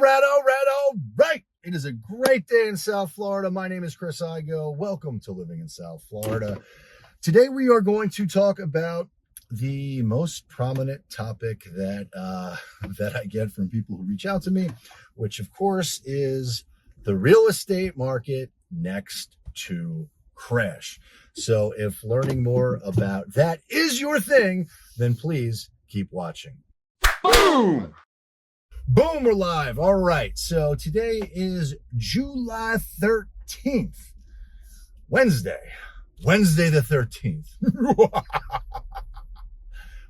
All right. It is a great day in South Florida. My name is Chris Igoe. Welcome to Living in South Florida. Today we are going to talk about the most prominent topic that I get from people who reach out to me, which of course is the real estate market next to crash. So if learning more about that is your thing, then please keep watching. Boom! Boom, we're live. All right. So today is July 13th, Wednesday the 13th,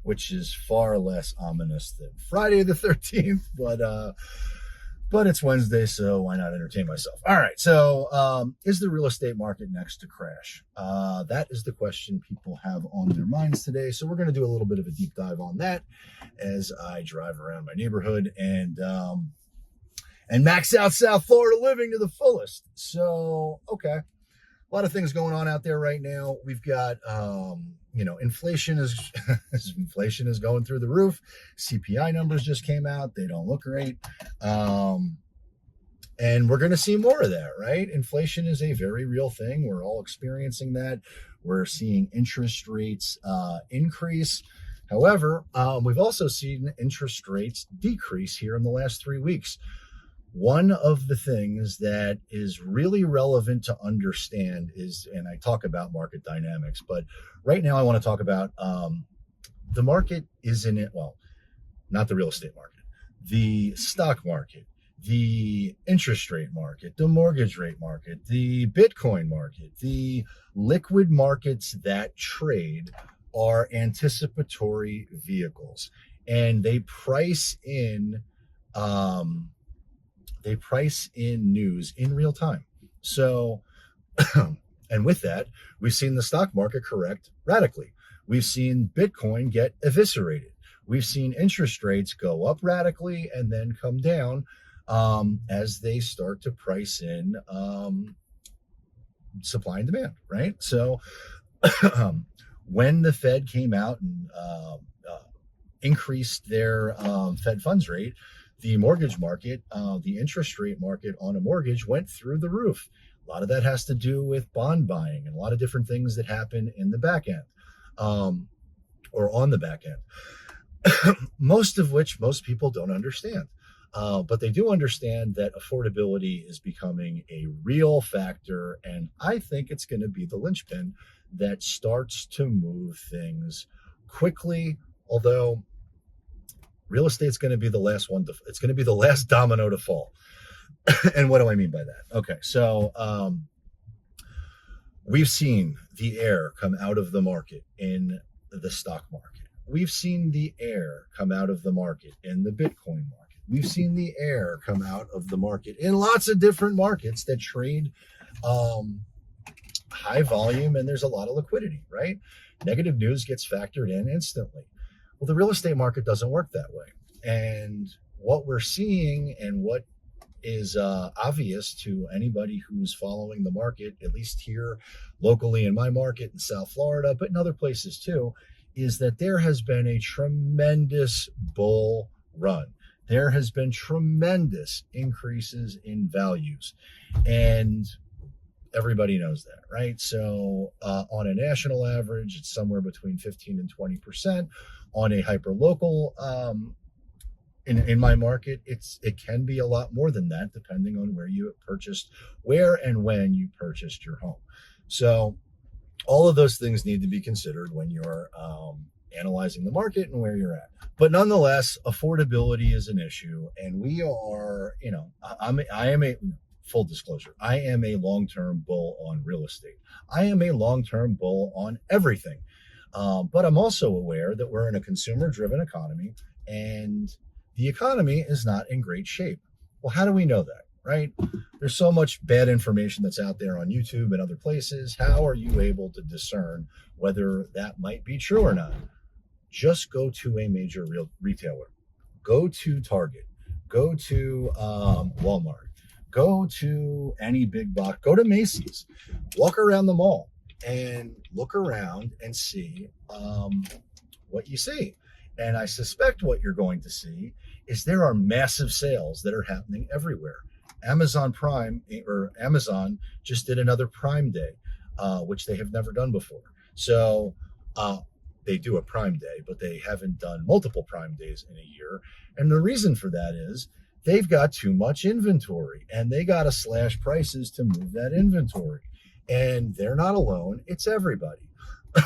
which is far less ominous than Friday the 13th, but it's Wednesday, so why not entertain myself? All right. So is the real estate market next to crash? That is the question people have on their minds today. So we're going to do a little bit of a deep dive on that as I drive around my neighborhood and max out South Florida living to the fullest. So, okay. A lot of things going on out there right now. We've got, inflation is inflation is going through the roof. CPI numbers just came out. They don't look great. And we're going to see more of that, right? Inflation is a very real thing. We're all experiencing that. We're seeing interest rates increase. However, we've also seen interest rates decrease here in the last 3 weeks. One of the things that is really relevant to understand is, and I talk about market dynamics, but right now I want to talk about the market isn't it, well, not the real estate market, the stock market, the interest rate market, the mortgage rate market, the Bitcoin market, the liquid markets that trade are anticipatory vehicles, and they price in news in real time. So, and with that, we've seen the stock market correct radically. We've seen Bitcoin get eviscerated. We've seen interest rates go up radically and then come down as they start to price in supply and demand, right? So when the Fed came out and increased their Fed funds rate, the mortgage market, the interest rate market on a mortgage went through the roof. A lot of that has to do with bond buying and a lot of different things that happen in the back end or on the back end, most of which most people don't understand. But they do understand that affordability is becoming a real factor. And I think it's going to be the linchpin that starts to move things quickly, although real estate's going to be the last one. It's going to be the last domino to fall. And what do I mean by that? Okay, so we've seen the air come out of the market in the stock market. We've seen the air come out of the market in the Bitcoin market. We've seen the air come out of the market in lots of different markets that trade high volume, and there's a lot of liquidity, right? Negative news gets factored in instantly. Well, the real estate market doesn't work that way. And what we're seeing and what is obvious to anybody who's following the market, at least here locally in my market in South Florida, but in other places too, is that there has been a tremendous bull run. There has been tremendous increases in values. And everybody knows that, right? So on a national average, it's somewhere between 15 and 20%. On a hyperlocal, in my market, it can be a lot more than that, depending on where and when you purchased your home. So all of those things need to be considered when you're analyzing the market and where you're at. But nonetheless, affordability is an issue, and we are, I am a full disclosure, I am a long-term bull on real estate. I am a long-term bull on everything. But I'm also aware that we're in a consumer-driven economy, and the economy is not in great shape. Well, how do we know that, right? There's so much bad information that's out there on YouTube and other places. How are you able to discern whether that might be true or not? Just go to a major retailer. Go to Target. Go to Walmart. Go to any big box. Go to Macy's. Walk around the mall and look around and see what you see. And I suspect what you're going to see is there are massive sales that are happening everywhere. Amazon Prime or Amazon just did another Prime Day, which they have never done before. So they do a Prime Day, but they haven't done multiple Prime Days in a year. And the reason for that is they've got too much inventory and they got to slash prices to move that inventory. And they're not alone. It's everybody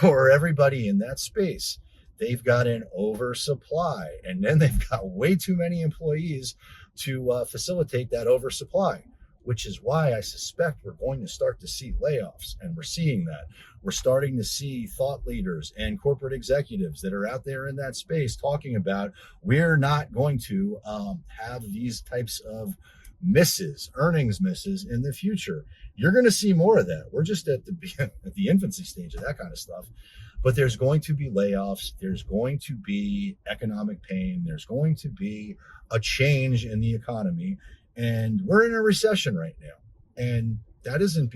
or everybody in that space. They've got an oversupply, and then they've got way too many employees to facilitate that oversupply, which is why I suspect we're going to start to see layoffs. And we're seeing that. We're starting to see thought leaders and corporate executives that are out there in that space talking about we're not going to have these types of earnings misses in the future. You're going to see more of that. We're just at the infancy stage of that kind of stuff. But there's going to be layoffs. There's going to be economic pain. There's going to be a change in the economy. And we're in a recession right now. And that hasn't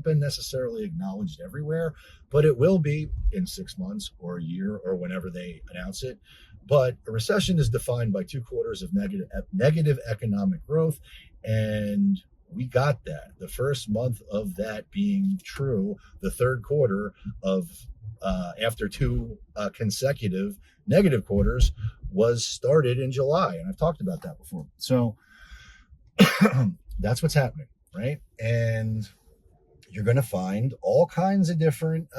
been necessarily acknowledged everywhere, but it will be in 6 months or a year or whenever they announce it. But a recession is defined by 2 quarters of negative economic growth. And we got that. The first month of that being true, the third quarter of after 2 consecutive negative quarters was started in July. And I've talked about that before. So that's what's happening, right? And you're going to find all kinds of different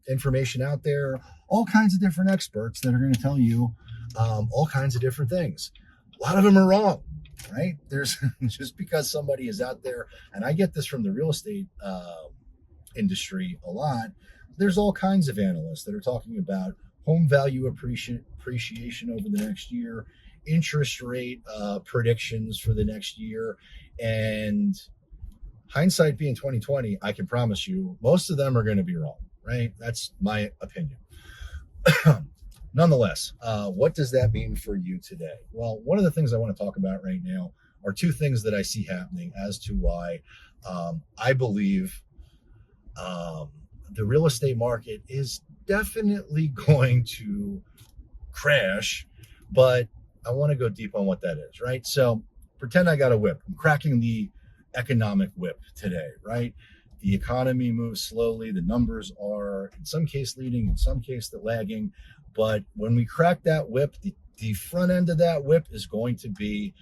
information out there, all kinds of different experts that are going to tell you all kinds of different things. A lot of them are wrong, right? There's just because somebody is out there, and I get this from the real estate industry a lot. There's all kinds of analysts that are talking about home value appreciation over the next year, interest rate predictions for the next year, and hindsight being 2020, I can promise you most of them are going to be wrong, right? That's my opinion. Nonetheless, what does that mean for you today? Well, one of the things I want to talk about right now are 2 things that I see happening as to why I believe the real estate market is definitely going to crash, but I want to go deep on what that is, right? So pretend I got a whip. I'm cracking the economic whip today, right? The economy moves slowly. The numbers are in some case leading, in some case they're lagging. But when we crack that whip, the front end of that whip is going to be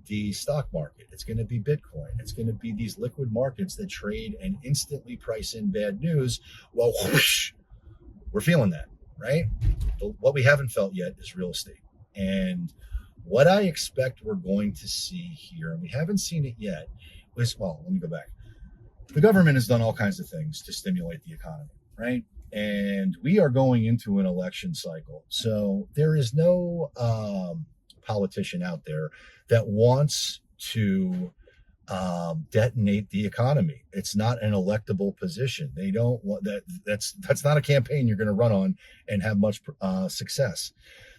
the stock market. It's going to be Bitcoin. It's going to be these liquid markets that trade and instantly price in bad news. Well, whoosh, we're feeling that, right? But what we haven't felt yet is real estate. And what I expect we're going to see here, and we haven't seen it yet, is, well, let me go back. The government has done all kinds of things to stimulate the economy, right? And we are going into an election cycle. So there is no politician out there that wants to detonate the economy. It's not an electable position. They don't want that. That's not a campaign you're going to run on and have much success.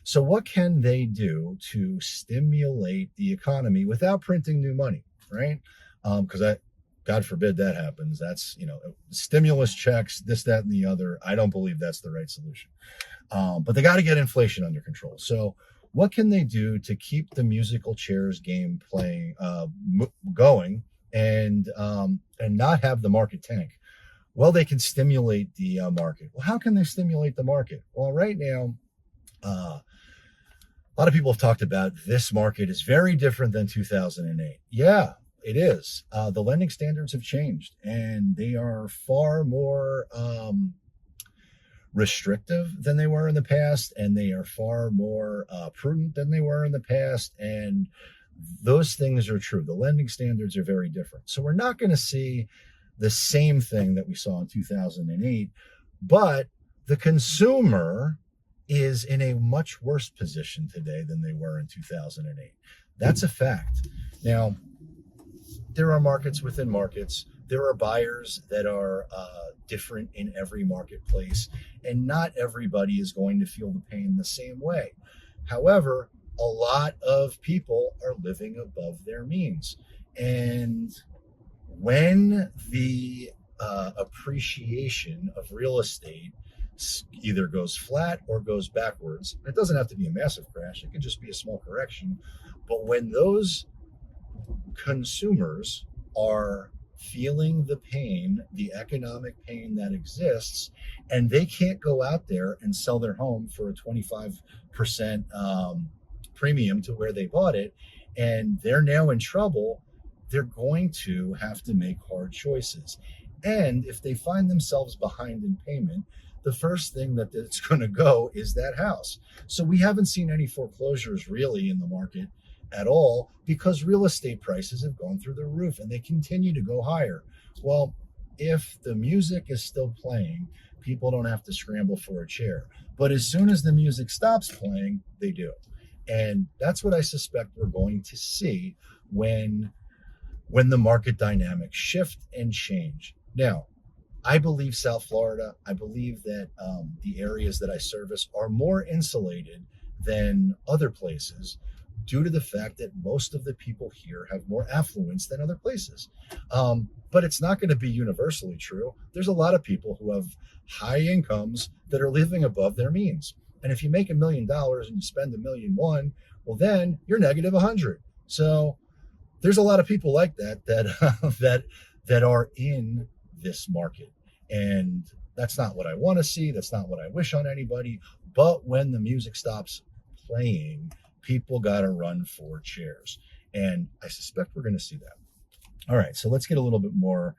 So what can they do to stimulate the economy without printing new money, right? Because God forbid that happens. That's, stimulus checks, this, that, and the other. I don't believe that's the right solution. But they got to get inflation under control. So what can they do to keep the musical chairs game playing, going, and not have the market tank? Well, they can stimulate the market. Well, how can they stimulate the market? Well, right now, a lot of people have talked about this market is very different than 2008. Yeah, it is. The lending standards have changed, and they are far more restrictive than they were in the past, and they are far more prudent than they were in the past. And those things are true. The lending standards are very different. So we're not going to see the same thing that we saw in 2008, but the consumer is in a much worse position today than they were in 2008. That's a fact. Now, there are markets within markets. There are buyers that are different in every marketplace, and not everybody is going to feel the pain the same way. However, a lot of people are living above their means. And when the appreciation of real estate either goes flat or goes backwards. It doesn't have to be a massive crash, it could just be a small correction. But when those consumers are feeling the pain, the economic pain that exists, and they can't go out there and sell their home for a 25% premium to where they bought it, and they're now in trouble, they're going to have to make hard choices. And if they find themselves behind in payment, the first thing that it's going to go is that house. So we haven't seen any foreclosures really in the market at all because real estate prices have gone through the roof and they continue to go higher. Well, if the music is still playing, people don't have to scramble for a chair. But as soon as the music stops playing, they do. And that's what I suspect we're going to see when the market dynamics shift and change. Now, I believe South Florida, I believe that the areas that I service are more insulated than other places due to the fact that most of the people here have more affluence than other places. But it's not going to be universally true. There's a lot of people who have high incomes that are living above their means. And if you make $1 million and you spend $1.1 million, well, then you're negative 100. So there's a lot of people like that are in this market. And that's not what I want to see. That's not what I wish on anybody. But when the music stops playing, people got to run for chairs. And I suspect we're going to see that. All right, so let's get a little bit more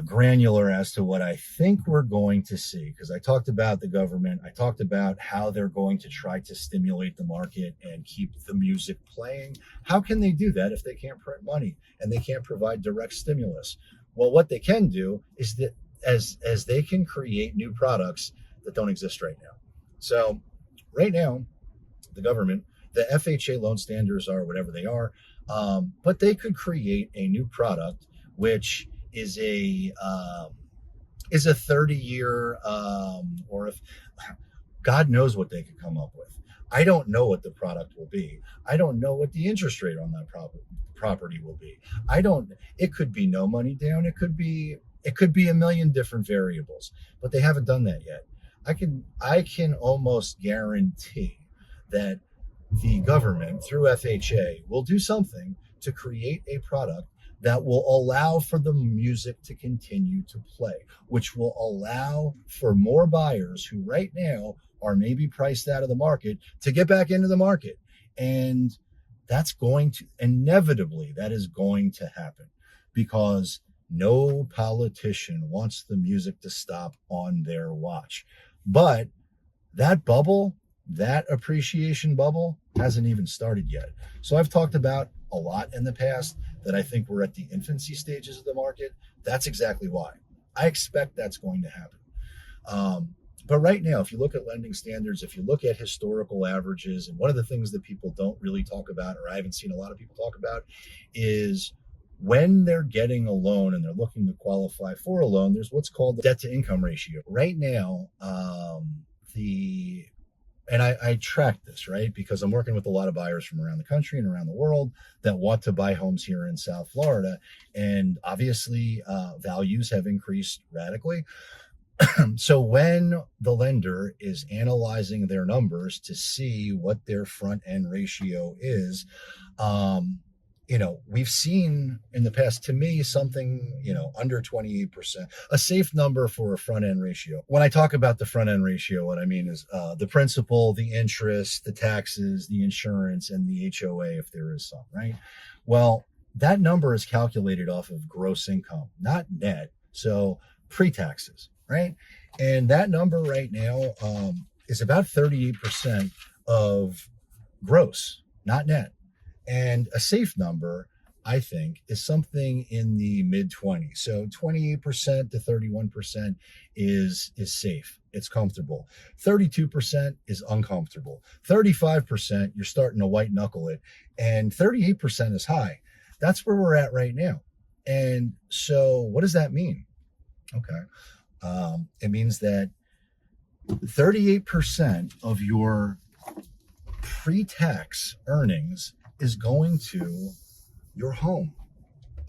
granular as to what I think we're going to see, because I talked about the government. I talked about how they're going to try to stimulate the market and keep the music playing. How can they do that if they can't print money and they can't provide direct stimulus? Well, what they can do is that as they can create new products that don't exist right now. So right now, the government, the FHA loan standards are whatever they are, but they could create a new product which is a 30-year or if God knows what they could come up with. I don't know what the product will be. I don't know what the interest rate on that property will be. It could be no money down. It could be a million different variables, but they haven't done that yet. I can almost guarantee that the government through FHA will do something to create a product that will allow for the music to continue to play, which will allow for more buyers who right now are maybe priced out of the market to get back into the market. And that's going to inevitably, that is going to happen because no politician wants the music to stop on their watch. But that bubble, that appreciation bubble hasn't even started yet. So I've talked about a lot in the past that I think we're at the infancy stages of the market. That's exactly why. I expect that's going to happen. But right now, if you look at lending standards, if you look at historical averages, and one of the things that people don't really talk about, or I haven't seen a lot of people talk about, is when they're getting a loan and they're looking to qualify for a loan, there's what's called the debt to income ratio. Right now, I track this, right? Because I'm working with a lot of buyers from around the country and around the world that want to buy homes here in South Florida. And obviously, values have increased radically. So when the lender is analyzing their numbers to see what their front end ratio is, we've seen in the past, to me, something, under 28%, a safe number for a front end ratio. When I talk about the front end ratio, what I mean is the principal, the interest, the taxes, the insurance, and the HOA, if there is some, right? Well, that number is calculated off of gross income, not net. So pre-taxes, right? And that number right now is about 38% of gross, not net. And a safe number, I think, is something in the mid-20s. So 28% to 31% is safe. It's comfortable. 32% is uncomfortable. 35%, you're starting to white knuckle it. And 38% is high. That's where we're at right now. And so what does that mean? Okay. It means that 38% of your pre-tax earnings is going to your home.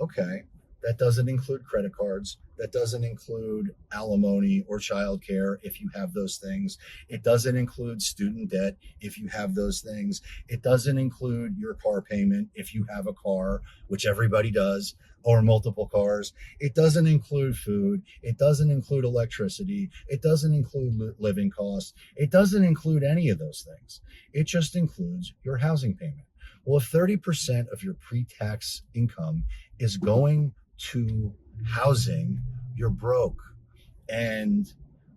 Okay, That doesn't include credit cards. That doesn't include alimony or childcare if you have those things. It doesn't include student debt if you have those things. It doesn't include your car payment if you have a car, which everybody does, or multiple cars. It doesn't include food. It doesn't include electricity. It doesn't include living costs. It doesn't include any of those things. It just includes your housing payment. Well, if 30% of your pre-tax income is going to housing, you're broke. And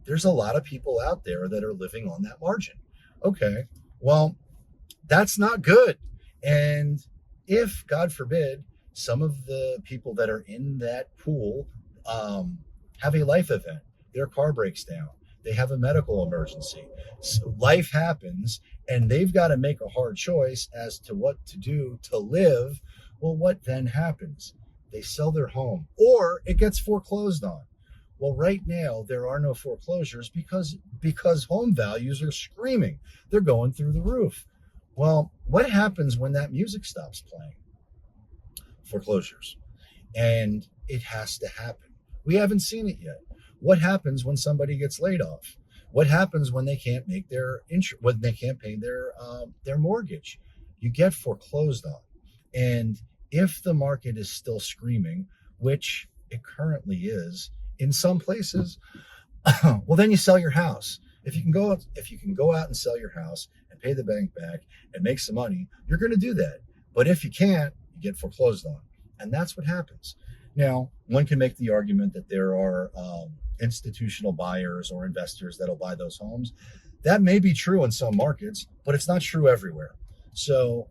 there's a lot of people out there that are living on that margin. Okay, well, that's not good. And if, God forbid, some of the people that are in that pool have a life event, their car breaks down, they have a medical emergency, so life happens, and they've got to make a hard choice as to what to do to live. Well, what then happens? They sell their home, or it gets foreclosed on. Well, right now there are no foreclosures because home values are screaming. They're going through the roof. Well, what happens when that music stops playing? Foreclosures. And it has to happen. We haven't seen it yet. What happens when somebody gets laid off? What happens when they can't make when they can't pay their mortgage? You get foreclosed on. And if the market is still screaming, which it currently is in some places, well, then you sell your house. If you can go out and sell your house and pay the bank back and make some money, you're going to do that. But if you can't, you get foreclosed on. And that's what happens. Now, one can make the argument that there are institutional buyers or investors that'll buy those homes. That may be true in some markets, but it's not true everywhere. So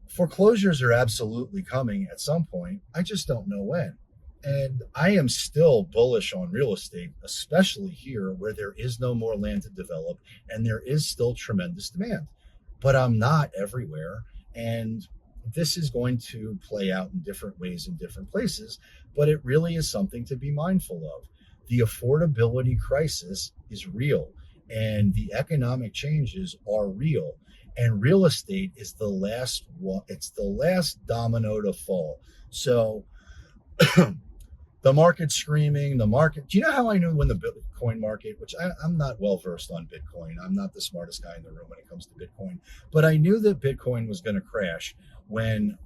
foreclosures are absolutely coming at some point. I just don't know when. And I am still bullish on real estate, especially here where there is no more land to develop and there is still tremendous demand. But I'm not everywhere. And this is going to play out in different ways in different places, but it really is something to be mindful of. The affordability crisis is real, and the economic changes are real. And real estate is the last one. It's the last domino to fall. So the market's screaming. Do you know how I knew when the Bitcoin market, which I'm not well versed on Bitcoin. I'm not the smartest guy in the room when it comes to Bitcoin, but I knew that Bitcoin was going to crash when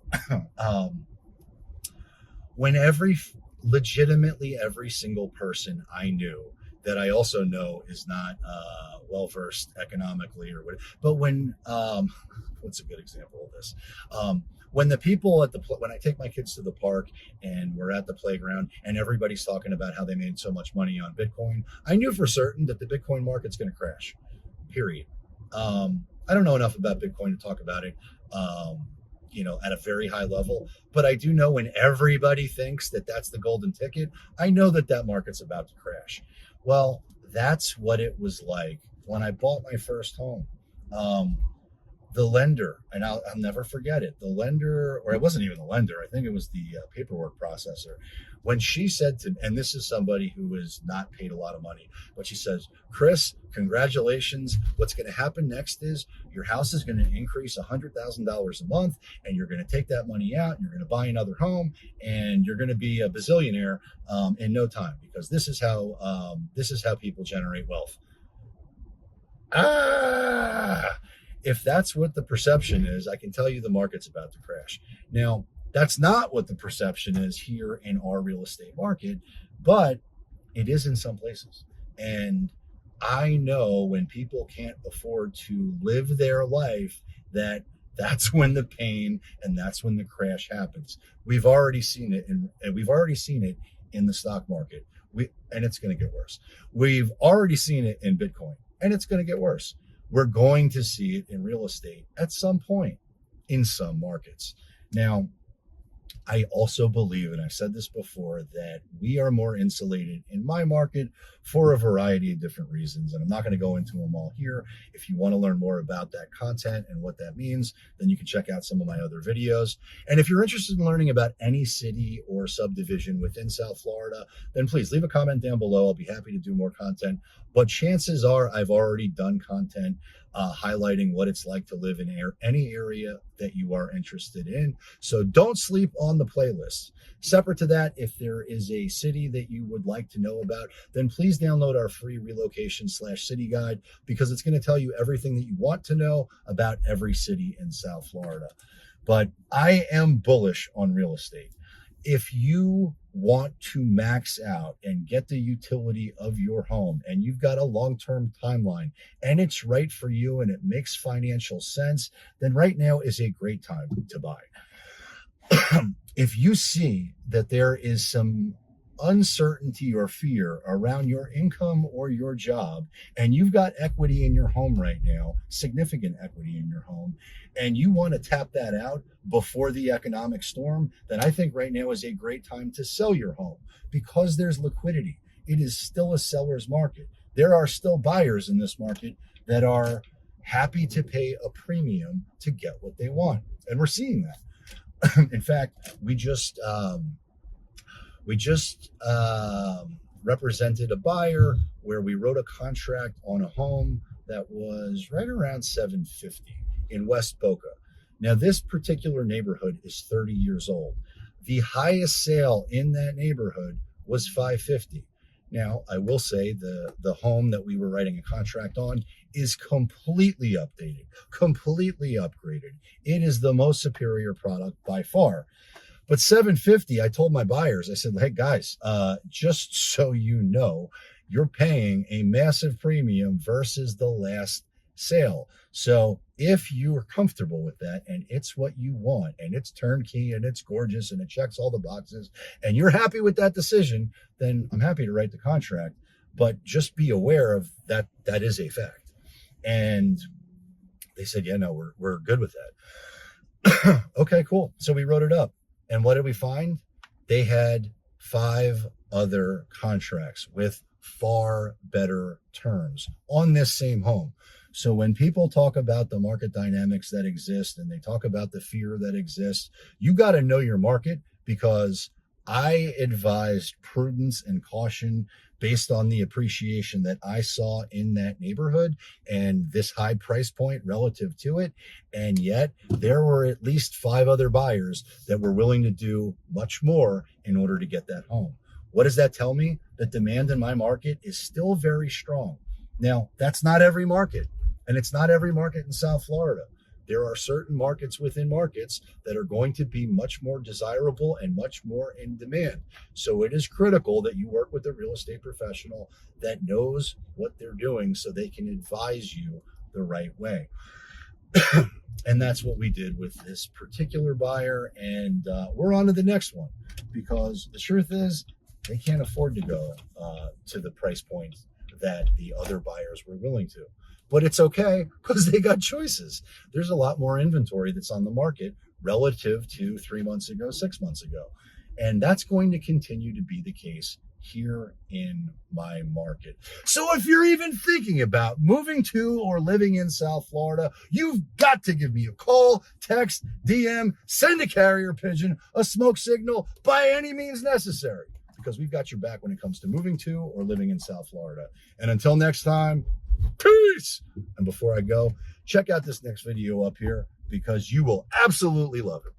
legitimately every single person I knew that I also know is not well versed economically or what, but when what's a good example of this? When the people when I take my kids to the park and we're at the playground and everybody's talking about how they made so much money on Bitcoin, I knew for certain that the Bitcoin market's going to crash. Period. I don't know enough about Bitcoin to talk about it. At a very high level, but I do know when everybody thinks that that's the golden ticket, I know that market's about to crash. Well, that's what it was like when I bought my first home. The lender, and I'll never forget it, the lender, or it wasn't even the lender, I think it was the paperwork processor, when she said to me, and this is somebody who is not paid a lot of money, but she says, Chris, congratulations. What's going to happen next is your house is going to increase $100,000 a month, and you're going to take that money out, and you're going to buy another home, and you're going to be a bazillionaire in no time, because this is how people generate wealth. If that's what the perception is, I can tell you the market's about to crash. Now, that's not what the perception is here in our real estate market, but it is in some places. And I know when people can't afford to live their life, that's when the pain and that's when the crash happens. We've already seen it in the stock market. And it's going to get worse. We've already seen it in Bitcoin, and it's going to get worse. We're going to see it in real estate at some point in some markets. Now, I also believe, and I've said this before, that we are more insulated in my market for a variety of different reasons. And I'm not going to go into them all here. If you want to learn more about that content and what that means, then you can check out some of my other videos. And if you're interested in learning about any city or subdivision within South Florida, then please leave a comment down below. I'll be happy to do more content. But chances are I've already done content highlighting what it's like to live in any area that you are interested in. So don't sleep on the playlist. Separate to that, if there is a city that you would like to know about, then please download our free relocation/city guide, because it's going to tell you everything that you want to know about every city in South Florida. But I am bullish on real estate. If you want to max out and get the utility of your home, and you've got a long-term timeline and it's right for you and it makes financial sense, then right now is a great time to buy. If you see that there is some uncertainty or fear around your income or your job, and you've got equity in your home right now, significant equity in your home, and you want to tap that out before the economic storm, then I think right now is a great time to sell your home, because there's liquidity. It is still a seller's market. There are still buyers in this market that are happy to pay a premium to get what they want. And we're seeing that. In fact, we just represented a buyer where we wrote a contract on a home that was right around $750 in West Boca. Now, this particular neighborhood is 30 years old. The highest sale in that neighborhood was $550. Now, I will say the home that we were writing a contract on is completely updated, completely upgraded. It is the most superior product by far. But $750, I told my buyers, I said, hey guys, just so you know, you're paying a massive premium versus the last sale. So if you're comfortable with that and it's what you want and it's turnkey and it's gorgeous and it checks all the boxes and you're happy with that decision, then I'm happy to write the contract. But just be aware of that. That is a fact. And they said, yeah, no, we're good with that. Okay, cool. So we wrote it up. And what did we find? They had 5 other contracts with far better terms on this same home. So when people talk about the market dynamics that exist and they talk about the fear that exists, you got to know your market, because I advised prudence and caution based on the appreciation that I saw in that neighborhood and this high price point relative to it. And yet there were at least 5 other buyers that were willing to do much more in order to get that home. What does that tell me? That demand in my market is still very strong. Now, that's not every market, and it's not every market in South Florida. There are certain markets within markets that are going to be much more desirable and much more in demand. So it is critical that you work with a real estate professional that knows what they're doing so they can advise you the right way. And that's what we did with this particular buyer. And we're on to the next one, because the truth is they can't afford to go to the price point that the other buyers were willing to. But it's okay, because they got choices. There's a lot more inventory that's on the market relative to 3 months ago, 6 months ago. And that's going to continue to be the case here in my market. So if you're even thinking about moving to or living in South Florida, you've got to give me a call, text, DM, send a carrier pigeon, a smoke signal, by any means necessary, because we've got your back when it comes to moving to or living in South Florida. And until next time, peace. And before I go, check out this next video up here, because you will absolutely love it.